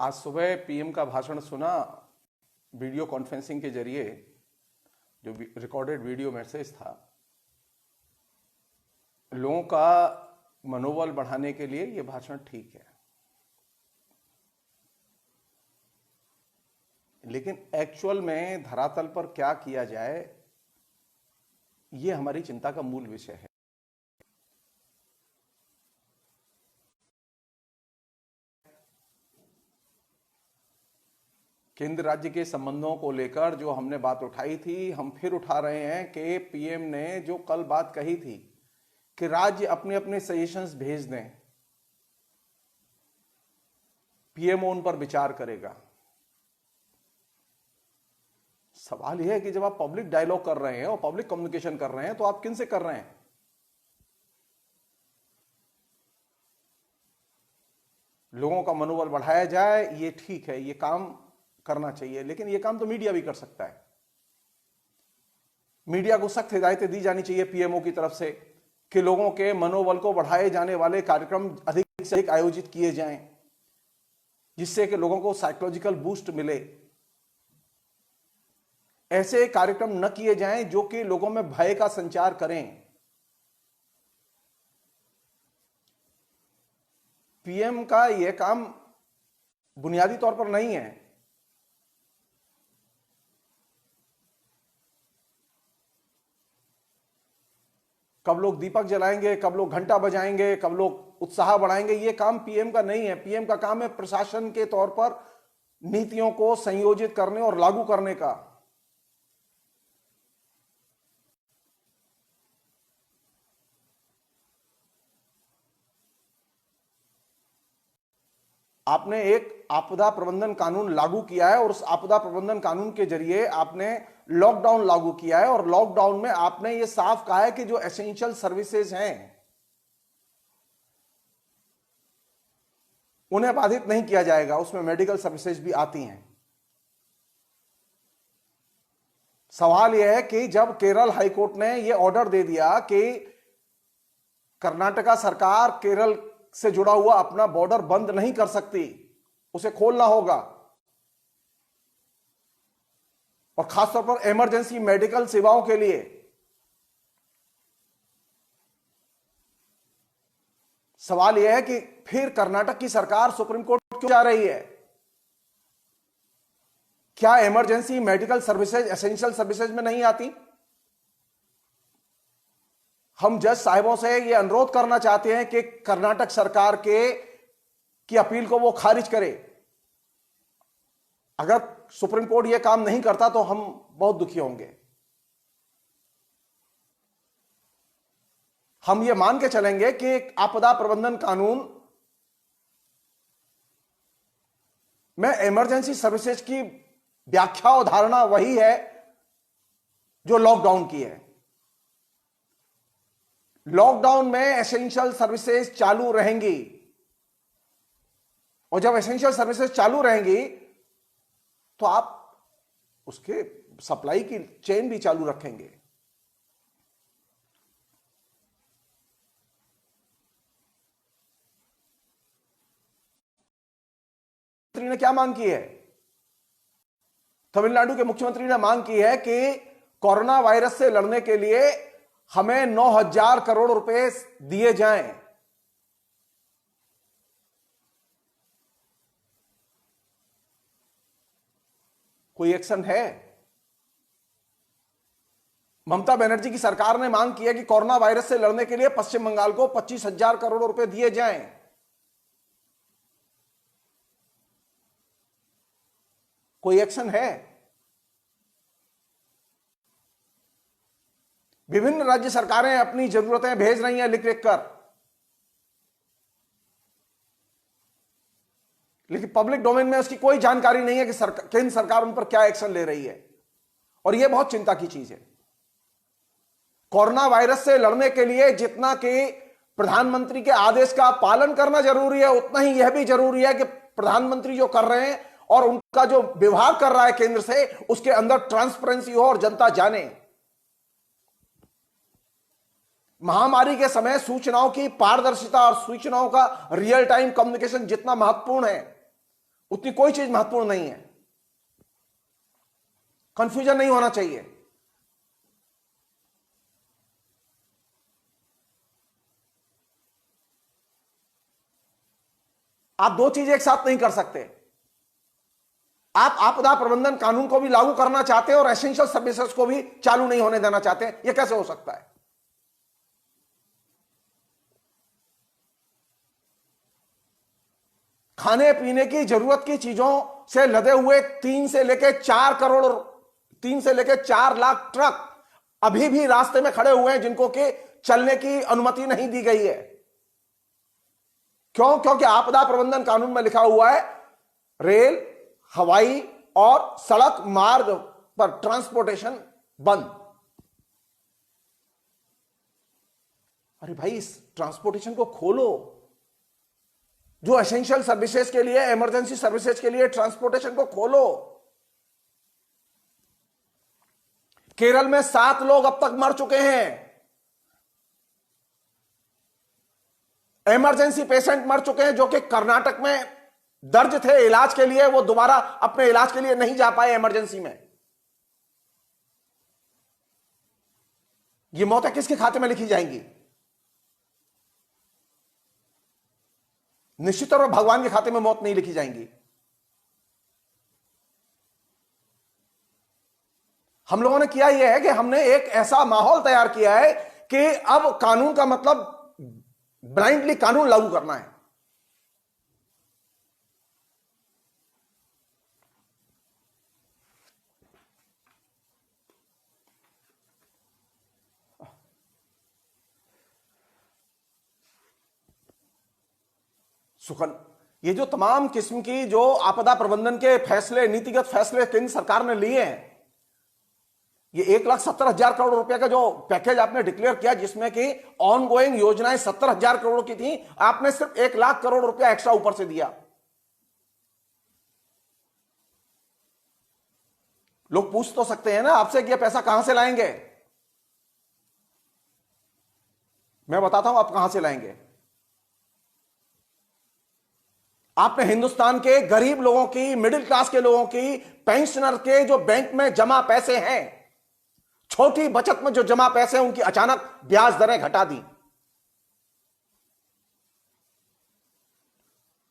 आज सुबह पीएम का भाषण सुना वीडियो कॉन्फ्रेंसिंग के जरिए। जो रिकॉर्डेड वीडियो मैसेज था, लोगों का मनोबल बढ़ाने के लिए यह भाषण ठीक है, लेकिन एक्चुअल में धरातल पर क्या किया जाए, यह हमारी चिंता का मूल विषय है। केंद्र राज्य के संबंधों को लेकर जो हमने बात उठाई थी, हम फिर उठा रहे हैं कि पीएम ने जो कल बात कही थी कि राज्य अपने अपने सजेशंस भेज दें, पीएमओ उन पर विचार करेगा। सवाल यह है कि जब आप पब्लिक डायलॉग कर रहे हैं और पब्लिक कम्युनिकेशन कर रहे हैं तो आप किन से कर रहे हैं? लोगों का मनोबल बढ़ाया जाए, ये ठीक है, ये काम करना चाहिए, लेकिन यह काम तो मीडिया भी कर सकता है। मीडिया को सख्त हिदायतें दी जानी चाहिए पीएमओ की तरफ से कि लोगों के मनोबल को बढ़ाए जाने वाले कार्यक्रम अधिक से अधिक आयोजित किए जाएं, जिससे कि लोगों को साइकोलॉजिकल बूस्ट मिले। ऐसे कार्यक्रम न किए जाएं जो कि लोगों में भय का संचार करें। पीएम का यह काम बुनियादी तौर पर नहीं है। कब लोग दीपक जलाएंगे, कब लोग घंटा बजाएंगे, कब लोग उत्साह बढ़ाएंगे, यह काम पीएम का नहीं है। पीएम का काम है प्रशासन के तौर पर नीतियों को संयोजित करने और लागू करने का। आपने एक आपदा प्रबंधन कानून लागू किया है और उस आपदा प्रबंधन कानून के जरिए आपने लॉकडाउन लागू किया है, और लॉकडाउन में आपने यह साफ कहा है कि जो एसेंशियल सर्विसेज हैं उन्हें बाधित नहीं किया जाएगा। उसमें मेडिकल सर्विसेज भी आती हैं। सवाल यह है कि जब केरल हाईकोर्ट ने यह ऑर्डर दे दिया कि कर्नाटका सरकार केरल से जुड़ा हुआ अपना बॉर्डर बंद नहीं कर सकती, उसे खोलना होगा, और खासतौर पर इमरजेंसी मेडिकल सेवाओं के लिए, सवाल यह है कि फिर कर्नाटक की सरकार सुप्रीम कोर्ट क्यों जा रही है? क्या emergency medical services essential services में नहीं आती? हम जज साहिबों से यह अनुरोध करना चाहते हैं कि कर्नाटक सरकार की अपील को वो खारिज करे। अगर सुप्रीम कोर्ट यह काम नहीं करता तो हम बहुत दुखी होंगे। हम यह मान के चलेंगे कि आपदा प्रबंधन कानून में इमरजेंसी सर्विसेज की व्याख्या और धारणा वही है जो लॉकडाउन की है। लॉकडाउन में एसेंशियल सर्विसेज चालू रहेंगी, और जब एसेंशियल सर्विसेज चालू रहेंगी तो आप उसके सप्लाई की चेन भी चालू रखेंगे। मुख्यमंत्री ने क्या मांग की है? तमिलनाडु के मुख्यमंत्री ने मांग की है कि कोरोना वायरस से लड़ने के लिए हमें 9,000 करोड़ रुपए दिए जाएं। कोई एक्शन है? ममता बनर्जी की सरकार ने मांग की है कि कोरोना वायरस से लड़ने के लिए पश्चिम बंगाल को 25,000 करोड़ रुपए दिए जाएं। कोई एक्शन है? विभिन्न राज्य सरकारें अपनी जरूरतें भेज रही हैं लिख लिख कर, लेकिन पब्लिक डोमेन में उसकी कोई जानकारी नहीं है कि केंद्र सरकार उन पर क्या एक्शन ले रही है, और यह बहुत चिंता की चीज है। कोरोना वायरस से लड़ने के लिए जितना कि प्रधानमंत्री के आदेश का पालन करना जरूरी है, उतना ही यह भी जरूरी है कि प्रधानमंत्री जो कर रहे हैं और उनका जो व्यवहार कर रहा है केंद्र से, उसके अंदर ट्रांसपेरेंसी हो और जनता जाने। महामारी के समय सूचनाओं की पारदर्शिता और सूचनाओं का रियल टाइम कम्युनिकेशन जितना महत्वपूर्ण है, उतनी कोई चीज महत्वपूर्ण नहीं है। कंफ्यूजन नहीं होना चाहिए। आप दो चीजें एक साथ नहीं कर सकते। आप आपदा प्रबंधन कानून को भी लागू करना चाहते हैं और एसेंशियल सर्विसेज को भी चालू नहीं होने देना चाहते। यह कैसे हो सकता है? खाने पीने की जरूरत की चीजों से लदे हुए 3 से लेकर 4 लाख ट्रक अभी भी रास्ते में खड़े हुए हैं, जिनको कि चलने की अनुमति नहीं दी गई है। क्यों? क्योंकि आपदा प्रबंधन कानून में लिखा हुआ है रेल, हवाई और सड़क मार्ग पर ट्रांसपोर्टेशन बंद। अरे भाई, इस ट्रांसपोर्टेशन को खोलो। जो एसेंशियल सर्विसेज के लिए, इमरजेंसी सर्विसेज के लिए ट्रांसपोर्टेशन को खोलो। केरल में 7 लोग अब तक मर चुके हैं। इमरजेंसी पेशेंट मर चुके हैं जो कि कर्नाटक में दर्ज थे इलाज के लिए। वो दोबारा अपने इलाज के लिए नहीं जा पाए इमरजेंसी में। ये मौतें किसके खाते में लिखी जाएंगी? निश्चित तौर पर भगवान के खाते में मौत नहीं लिखी जाएंगी। हम लोगों ने किया यह है कि हमने एक ऐसा माहौल तैयार किया है कि अब कानून का मतलब ब्लाइंडली कानून लागू करना है। ये जो तमाम किस्म की जो आपदा प्रबंधन के फैसले, नीतिगत फैसले केंद्र सरकार ने लिए हैं, ये 1,70,000 करोड़ रुपए का जो पैकेज आपने डिक्लेयर किया, जिसमें कि ऑन गोइंग योजनाएं 70,000 करोड़ की थी, आपने सिर्फ 1 लाख करोड़ रुपया एक्स्ट्रा ऊपर से दिया। लोग पूछ तो सकते हैं ना आपसे कि यह पैसा कहां से लाएंगे। मैं बताता हूं आप कहां से लाएंगे। आपने हिंदुस्तान के गरीब लोगों की, मिडिल क्लास के लोगों की, पेंशनर के जो बैंक में जमा पैसे हैं, छोटी बचत में जो जमा पैसे हैं, उनकी अचानक ब्याज दरें घटा दी।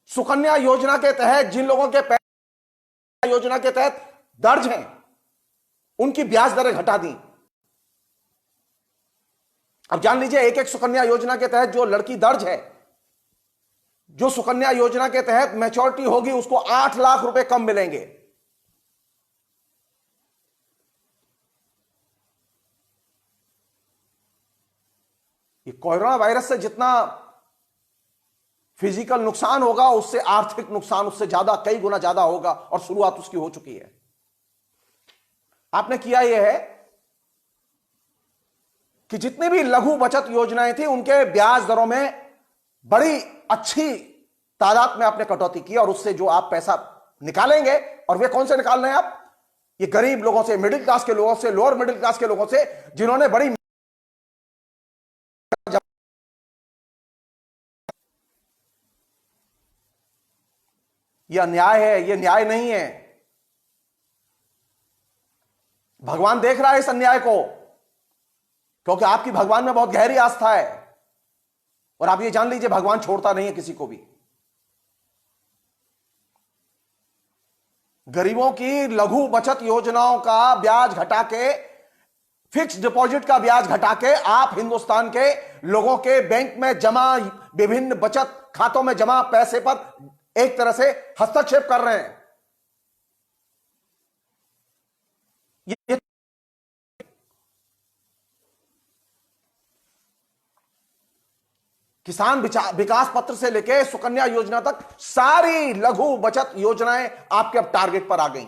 सुकन्या योजना के तहत जिन लोगों के पैसे योजना के तहत दर्ज हैं, उनकी ब्याज दरें घटा दी। अब जान लीजिए, एक सुकन्या योजना के तहत जो लड़की दर्ज है, जो सुकन्या योजना के तहत मैच्योरिटी होगी, उसको 8 लाख रुपए कम मिलेंगे। ये कोरोना वायरस से जितना फिजिकल नुकसान होगा, उससे आर्थिक नुकसान उससे ज्यादा, कई गुना ज्यादा होगा, और शुरुआत उसकी हो चुकी है। आपने किया यह है कि जितनी भी लघु बचत योजनाएं थी, उनके ब्याज दरों में बड़ी अच्छी तादाद में आपने कटौती की, और उससे जो आप पैसा निकालेंगे, और वे कौन से निकाल रहे हैं आप? ये गरीब लोगों से, मिडिल क्लास के लोगों से, लोअर मिडिल क्लास के लोगों से, जिन्होंने बड़ी यह अन्याय है, यह न्याय नहीं है। भगवान देख रहा है इस अन्याय को, क्योंकि आपकी भगवान में बहुत गहरी आस्था है, और आप ये जान लीजिए, भगवान छोड़ता नहीं है किसी को भी। गरीबों की लघु बचत योजनाओं का ब्याज घटा के, फिक्स डिपॉजिट का ब्याज घटा के, आप हिंदुस्तान के लोगों के बैंक में जमा, विभिन्न बचत खातों में जमा पैसे पर एक तरह से हस्तक्षेप कर रहे हैं। ये किसान विकास पत्र से लेकर सुकन्या योजना तक सारी लघु बचत योजनाएं आपके अब टारगेट पर आ गई।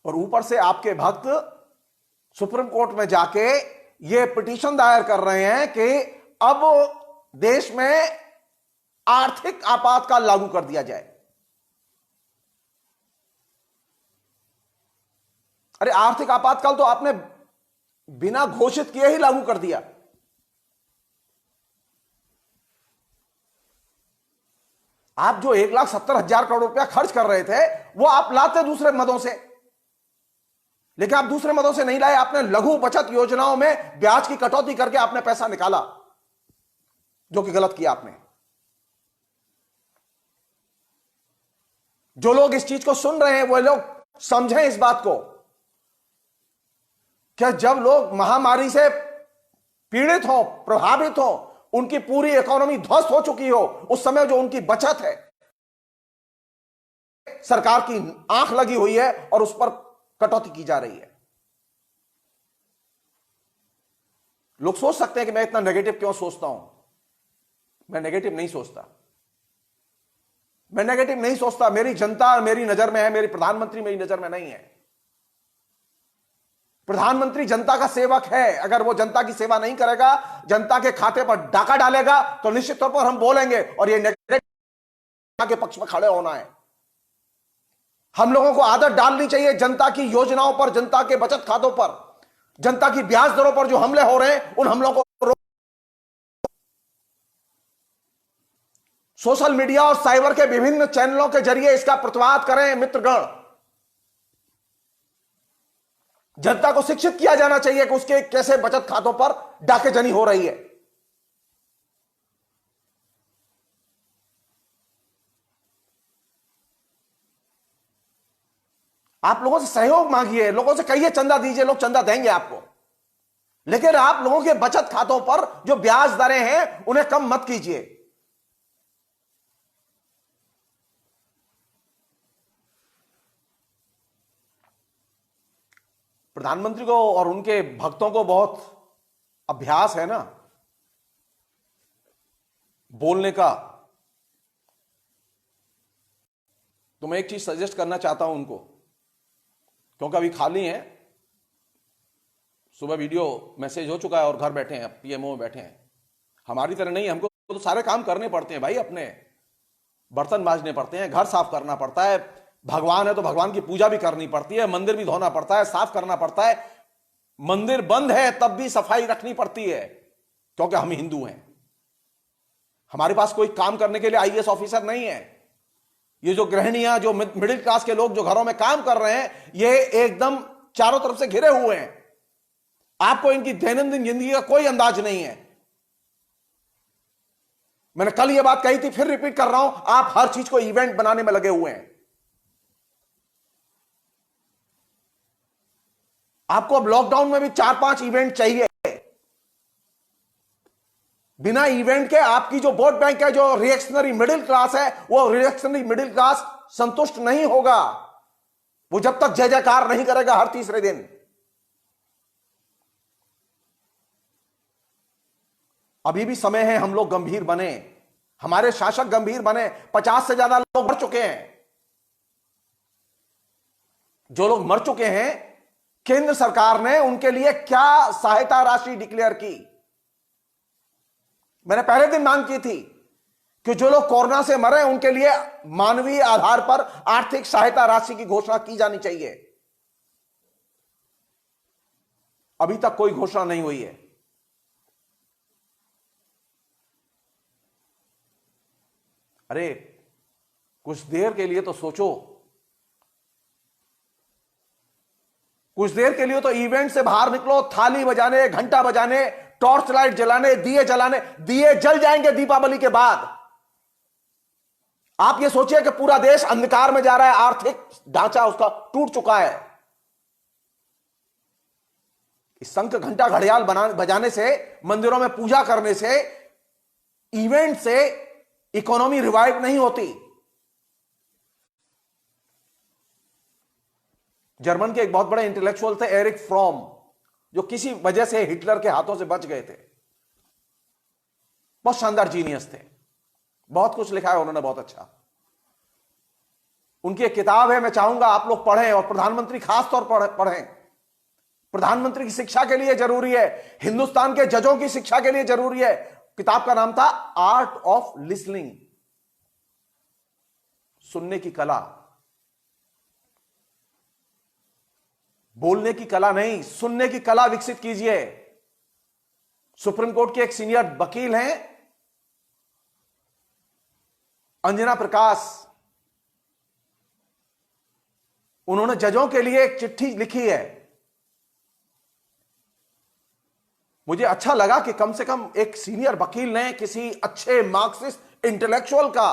और ऊपर से आपके भक्त सुप्रीम कोर्ट में जाके ये पिटीशन दायर कर रहे हैं कि अब देश में आर्थिक आपातकाल लागू कर दिया जाए। अरे, आर्थिक आपातकाल तो आपने बिना घोषित किए ही लागू कर दिया। आप जो 1,70,000 करोड़ रुपया खर्च कर रहे थे वो आप लाते दूसरे मदों से, लेकिन आप दूसरे मदों से नहीं लाए। आपने लघु बचत योजनाओं में ब्याज की कटौती करके आपने पैसा निकाला, जो कि गलत किया आपने। जो लोग इस चीज को सुन रहे हैं वो लोग समझें इस बात को, क्या जब लोग महामारी से पीड़ित हो, प्रभावित हो, उनकी पूरी इकोनॉमी ध्वस्त हो चुकी हो, उस समय जो उनकी बचत है सरकार की आंख लगी हुई है और उस पर कटौती की जा रही है। लोग सोच सकते हैं कि मैं इतना नेगेटिव क्यों सोचता हूं। मैं नेगेटिव नहीं सोचता, मैं नेगेटिव नहीं सोचता। मेरी जनता मेरी नजर में है, मेरी प्रधानमंत्री मेरी नजर में नहीं है। प्रधानमंत्री जनता का सेवक है। अगर वो जनता की सेवा नहीं करेगा, जनता के खाते पर डाका डालेगा, तो निश्चित तौर पर हम बोलेंगे और ये नेगेटिव के पक्ष में खड़े होना है। हम लोगों को आदत डालनी चाहिए जनता की योजनाओं पर, जनता के बचत खातों पर, जनता की ब्याज दरों पर जो हमले हो रहे हैं, उन हमलों को सोशल मीडिया और साइबर के विभिन्न चैनलों के जरिए इसका प्रतिवाद करें। मित्रगण, जनता को शिक्षित किया जाना चाहिए कि उसके कैसे बचत खातों पर डाकेजनी हो रही है। आप लोगों से सहयोग मांगिए, लोगों से कहिए चंदा दीजिए, लोग चंदा देंगे आपको। लेकिन आप लोगों के बचत खातों पर जो ब्याज दरें हैं उन्हें कम मत कीजिए। प्रधानमंत्री को और उनके भक्तों को बहुत अभ्यास है ना बोलने का। तो मैं एक चीज सजेस्ट करना चाहता हूं उनको, क्योंकि अभी खाली हैं, सुबह वीडियो मैसेज हो चुका है और घर बैठे हैं, पीएमओ में बैठे हैं। हमारी तरह नहीं, हमको तो सारे काम करने पड़ते हैं भाई। अपने बर्तन मांजने पड़ते हैं, घर साफ करना पड़ता है, भगवान है तो भगवान की पूजा भी करनी पड़ती है, मंदिर भी धोना पड़ता है, साफ करना पड़ता है। मंदिर बंद है तब भी सफाई रखनी पड़ती है, क्योंकि हम हिंदू हैं। हमारे पास कोई काम करने के लिए आईएएस ऑफिसर नहीं है। ये जो गृहिणियां, जो मिडिल क्लास के लोग जो घरों में काम कर रहे हैं, ये एकदम चारों तरफ से घिरे हुए हैं। आपको इनकी दैनंदिन जिंदगी का कोई अंदाज नहीं है। मैंने कल ये बात कही थी, फिर रिपीट कर रहा हूं, आप हर चीज को इवेंट बनाने में लगे हुए हैं। आपको अब लॉकडाउन में भी 4-5 इवेंट चाहिए। बिना इवेंट के आपकी जो वोट बैंक है, जो रिएक्शनरी मिडिल क्लास है, वो रिएक्शनरी मिडिल क्लास संतुष्ट नहीं होगा। वो जब तक जय जयकार नहीं करेगा हर तीसरे दिन। अभी भी समय है, हम लोग गंभीर बने, हमारे शासक गंभीर बने। 50 से ज्यादा लोग मर चुके हैं। जो लोग मर चुके हैं, केंद्र सरकार ने उनके लिए क्या सहायता राशि डिक्लेयर की? मैंने पहले दिन मांग की थी कि जो लोग कोरोना से मरे उनके लिए मानवीय आधार पर आर्थिक सहायता राशि की घोषणा की जानी चाहिए। अभी तक कोई घोषणा नहीं हुई है। अरे कुछ देर के लिए तो सोचो, कुछ देर के लिए तो इवेंट से बाहर निकलो। थाली बजाने, घंटा बजाने, टॉर्च लाइट जलाने, दिए जलाने, दिए जल जाएंगे दीपावली के बाद। आप ये सोचिए कि पूरा देश अंधकार में जा रहा है, आर्थिक ढांचा उसका टूट चुका है। इस शंख घंटा घड़ियाल बजाने से, मंदिरों में पूजा करने से, इवेंट से इकोनॉमी रिवाइव नहीं होती। जर्मन के एक बहुत बड़े इंटेलेक्चुअल थे एरिक फ्रॉम, जो किसी वजह से हिटलर के हाथों से बच गए थे। बहुत शानदार जीनियस थे, बहुत कुछ लिखा है उन्होंने, बहुत अच्छा। उनकी एक किताब है, मैं चाहूंगा आप लोग पढ़ें, और प्रधानमंत्री खासतौर पर पढ़ें। प्रधानमंत्री की शिक्षा के लिए जरूरी है, हिंदुस्तान के जजों की शिक्षा के लिए जरूरी है। किताब का नाम था आर्ट ऑफ लिसनिंग, सुनने की कला। बोलने की कला नहीं, सुनने की कला विकसित कीजिए। सुप्रीम कोर्ट के एक सीनियर वकील हैं, अंजना प्रकाश, उन्होंने जजों के लिए एक चिट्ठी लिखी है। मुझे अच्छा लगा कि कम से कम एक सीनियर वकील ने किसी अच्छे मार्क्सिस्ट इंटेलेक्चुअल का,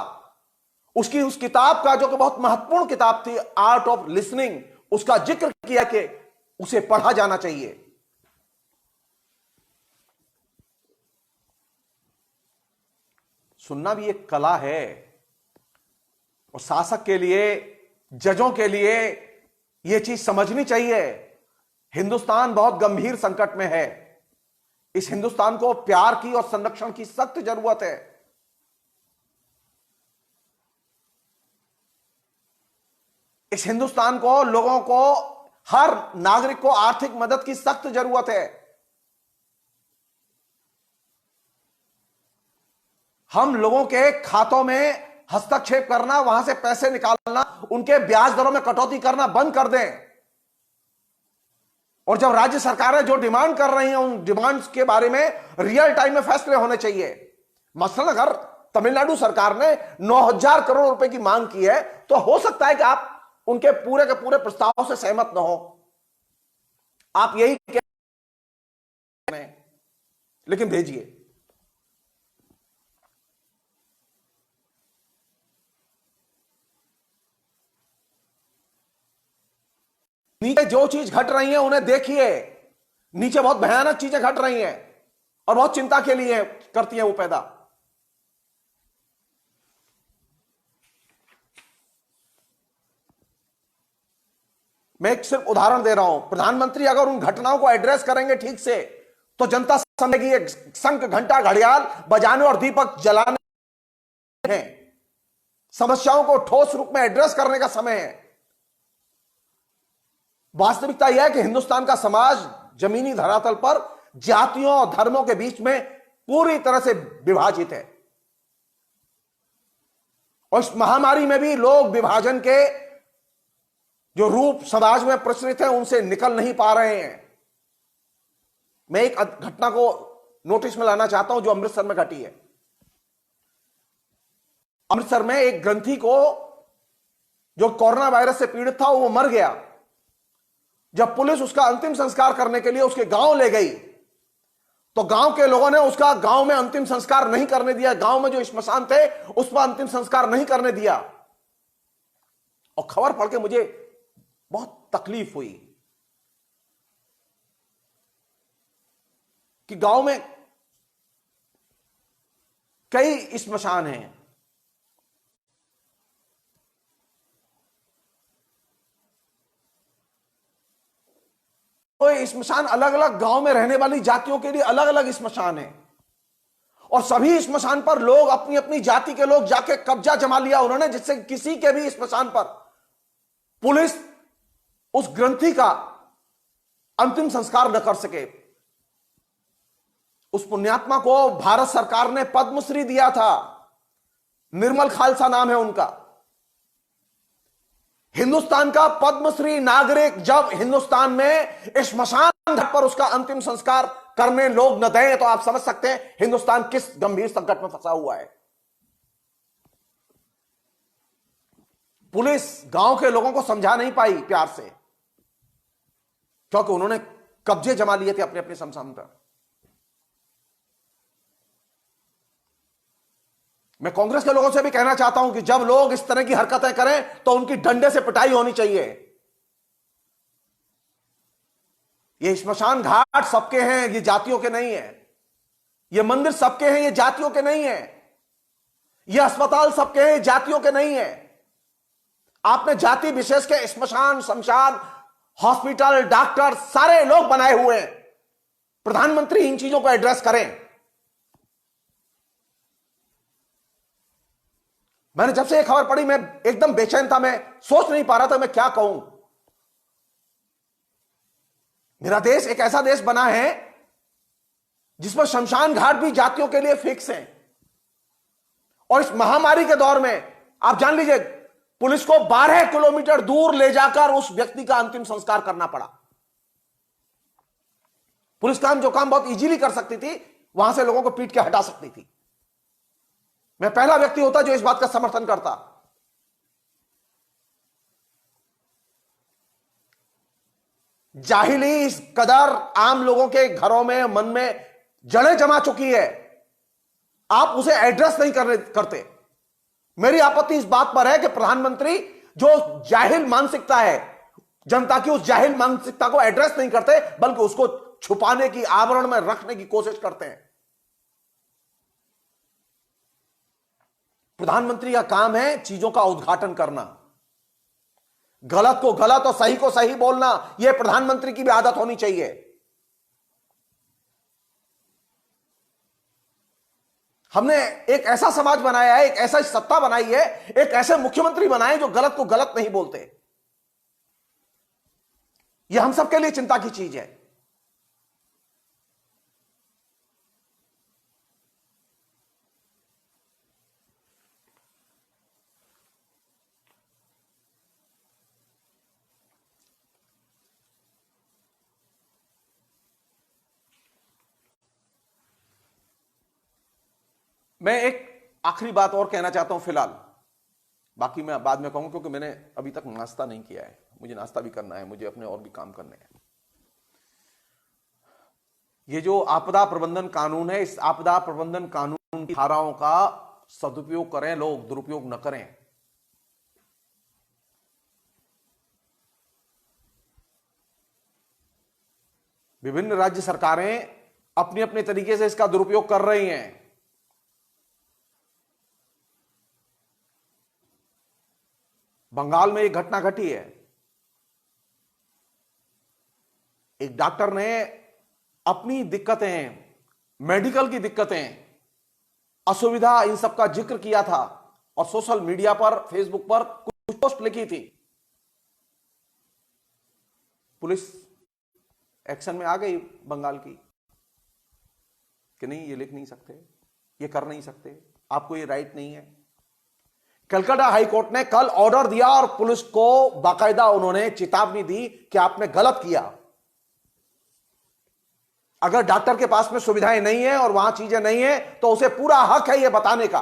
उसकी उस किताब का जो कि बहुत महत्वपूर्ण किताब थी, आर्ट ऑफ लिसनिंग, उसका जिक्र किया कि उसे पढ़ा जाना चाहिए। सुनना भी एक कला है और शासक के लिए, जजों के लिए यह चीज समझनी चाहिए। हिंदुस्तान बहुत गंभीर संकट में है। इस हिंदुस्तान को प्यार की और संरक्षण की सख्त जरूरत है। इस हिंदुस्तान को, लोगों को, हर नागरिक को आर्थिक मदद की सख्त जरूरत है। हम लोगों के खातों में हस्तक्षेप करना, वहां से पैसे निकालना, उनके ब्याज दरों में कटौती करना बंद कर दें। और जब राज्य सरकारें जो डिमांड कर रही हैं, उन डिमांड्स के बारे में रियल टाइम में फैसले होने चाहिए। मसलन अगर तमिलनाडु सरकार ने 9,000 करोड़ रुपए की मांग की है, तो हो सकता है कि आप उनके पूरे के पूरे प्रस्ताव से सहमत न हो, आप यही कह, लेकिन भेजिए। नीचे जो चीज घट रही है उन्हें देखिए। नीचे बहुत भयानक चीजें घट रही हैं और बहुत चिंता के लिए करती हैं वो पैदा। मैं एक सिर्फ उदाहरण दे रहा हूं। प्रधानमंत्री अगर उन घटनाओं को एड्रेस करेंगे ठीक से, तो जनता समझेगी एक शंख, घंटा, घड़ियाल बजाने और दीपक जलाने हैं। समस्याओं को ठोस रूप में एड्रेस करने का समय है। वास्तविकता यह है कि हिंदुस्तान का समाज जमीनी धरातल पर जातियों और धर्मों के बीच में पूरी तरह से विभाजित है। और इस महामारी में भी लोग विभाजन के जो रूप समाज में प्रचलित है, उनसे निकल नहीं पा रहे हैं। मैं एक घटना को नोटिस में लाना चाहता हूं जो अमृतसर में घटी है। अमृतसर में एक ग्रंथी को, जो कोरोना वायरस से पीड़ित था, वो मर गया। जब पुलिस उसका अंतिम संस्कार करने के लिए उसके गांव ले गई, तो गांव के लोगों ने उसका गांव में अंतिम संस्कार नहीं करने दिया। गांव में जो श्मशान थे उस पर अंतिम संस्कार नहीं करने दिया। और खबर पढ़ के मुझे बहुत तकलीफ हुई कि गांव में कई श्मशान हैं। तो श्मशान अलग अलग गांव में रहने वाली जातियों के लिए अलग अलग श्मशान है। और सभी श्मशान पर लोग, अपनी अपनी जाति के लोग जाके कब्जा जमा लिया उन्होंने, जिससे किसी के भी श्मशान पर पुलिस उस ग्रंथी का अंतिम संस्कार न कर सके। उस पुण्यात्मा को भारत सरकार ने पद्मश्री दिया था। निर्मल खालसा नाम है उनका। हिंदुस्तान का पद्मश्री नागरिक जब हिंदुस्तान में श्मशान घाट पर उसका अंतिम संस्कार करने लोग न दें, तो आप समझ सकते हैं हिंदुस्तान किस गंभीर संकट में फंसा हुआ है। पुलिस गांव के लोगों को समझा नहीं पाई प्यार से, क्योंकि उन्होंने कब्जे जमा लिए थे अपने अपने शमशान पर। मैं कांग्रेस के लोगों से भी कहना चाहता हूं कि जब लोग इस तरह की हरकतें करें तो उनकी डंडे से पिटाई होनी चाहिए। ये श्मशान घाट सबके हैं, ये जातियों के नहीं है। ये मंदिर सबके हैं, ये जातियों के नहीं है। ये अस्पताल सबके हैं, जातियों के नहीं है। आपने जाति विशेष के श्मशान, शमशान, हॉस्पिटल, डॉक्टर सारे लोग बनाए हुए हैं। प्रधानमंत्री इन चीजों को एड्रेस करें। मैंने जब से ये खबर पढ़ी, मैं एकदम बेचैन था। मैं सोच नहीं पा रहा था मैं क्या कहूं। मेरा देश एक ऐसा देश बना है जिसमें शमशान घाट भी जातियों के लिए फिक्स है। और इस महामारी के दौर में आप जान लीजिए, पुलिस को 12 किलोमीटर दूर ले जाकर उस व्यक्ति का अंतिम संस्कार करना पड़ा। पुलिस जो काम बहुत इजीली कर सकती थी, वहां से लोगों को पीट के हटा सकती थी। मैं पहला व्यक्ति होता जो इस बात का समर्थन करता। जाहिली इस कदर आम लोगों के घरों में, मन में जड़ें जमा चुकी है, आप उसे एड्रेस नहीं करते। मेरी आपत्ति इस बात पर है कि प्रधानमंत्री जो जाहिल मानसिकता है, जनता की उस जाहिल मानसिकता को एड्रेस नहीं करते, बल्कि उसको छुपाने की, आवरण में रखने की कोशिश करते हैं। प्रधानमंत्री का काम है चीजों का उद्घाटन करना, गलत को गलत और सही को सही बोलना। यह प्रधानमंत्री की भी आदत होनी चाहिए। हमने एक ऐसा समाज बनाया है, एक ऐसा सत्ता बनाई है, एक ऐसे मुख्यमंत्री बनाए जो गलत को गलत नहीं बोलते। यह हम सबके लिए चिंता की चीज है। मैं एक आखिरी बात और कहना चाहता हूं फिलहाल, बाकी मैं बाद में कहूंगा, क्योंकि मैंने अभी तक नाश्ता नहीं किया है। मुझे नाश्ता भी करना है, मुझे अपने और भी काम करने हैं। ये जो आपदा प्रबंधन कानून है, इस आपदा प्रबंधन कानून की धाराओं का सदुपयोग करें लोग, दुरुपयोग न करें। विभिन्न राज्य सरकारें अपने अपने तरीके से इसका दुरुपयोग कर रही हैं। बंगाल में एक घटना घटी है। एक डॉक्टर ने अपनी दिक्कतें, मेडिकल की दिक्कतें, असुविधा, इन सब का जिक्र किया था और सोशल मीडिया पर, फेसबुक पर कुछ पोस्ट लिखी थी। पुलिस एक्शन में आ गई बंगाल की कि नहीं, ये लिख नहीं सकते, ये कर नहीं सकते, आपको ये राइट नहीं है। कलकत्ता हाईकोर्ट ने कल ऑर्डर दिया और पुलिस को बाकायदा उन्होंने चेतावनी दी कि आपने गलत किया। अगर डॉक्टर के पास में सुविधाएं नहीं है और वहां चीजें नहीं है तो उसे पूरा हक है यह बताने का।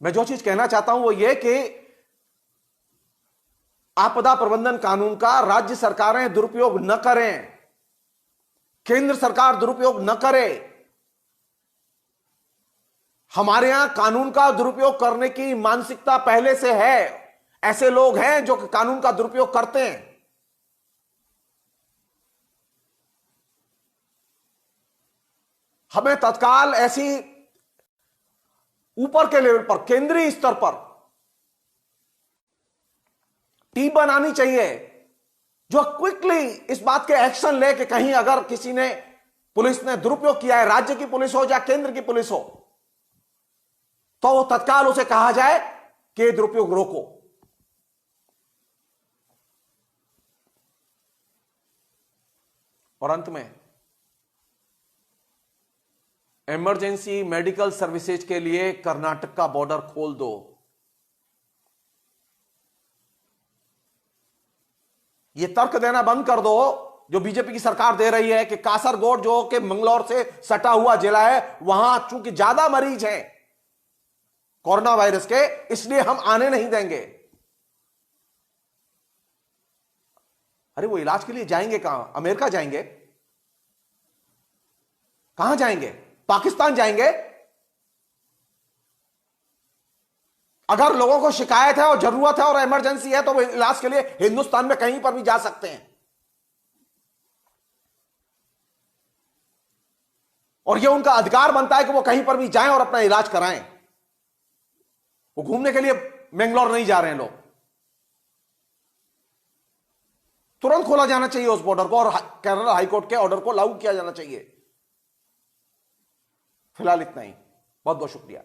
मैं जो चीज कहना चाहता हूं वो यह कि आपदा प्रबंधन कानून का राज्य सरकारें दुरुपयोग न करें, केंद्र सरकार दुरुपयोग न करे। हमारे यहां कानून का दुरुपयोग करने की मानसिकता पहले से है। ऐसे लोग हैं जो कानून का दुरुपयोग करते हैं। हमें तत्काल ऐसी ऊपर के लेवल पर, केंद्रीय स्तर पर टीम बनानी चाहिए जो क्विकली इस बात के एक्शन ले कि कहीं अगर किसी ने, पुलिस ने दुरुपयोग किया है, राज्य की पुलिस हो या केंद्र की पुलिस हो, तो वो तत्काल उसे कहा जाए कि दुरुपयोग रोको। और अंत में, इमरजेंसी मेडिकल सर्विसेज के लिए कर्नाटक का बॉर्डर खोल दो। ये तर्क देना बंद कर दो जो बीजेपी की सरकार दे रही है कि कासरगोड जो कि मंगलौर से सटा हुआ जिला है, वहां चूंकि ज्यादा मरीज हैं कोरोना वायरस के, इसलिए हम आने नहीं देंगे। अरे वो इलाज के लिए जाएंगे कहां? अमेरिका जाएंगे? कहां जाएंगे? पाकिस्तान जाएंगे? अगर लोगों को शिकायत है और जरूरत है और इमरजेंसी है तो वो इलाज के लिए हिंदुस्तान में कहीं पर भी जा सकते हैं। और ये उनका अधिकार बनता है कि वो कहीं पर भी जाएं और अपना इलाज कराएं। वो घूमने के लिए बेंगलोर नहीं जा रहे हैं लोग। तुरंत खोला जाना चाहिए उस बॉर्डर को और केरल हाईकोर्ट के ऑर्डर को लागू किया जाना चाहिए। फिलहाल इतना ही। बहुत बहुत शुक्रिया।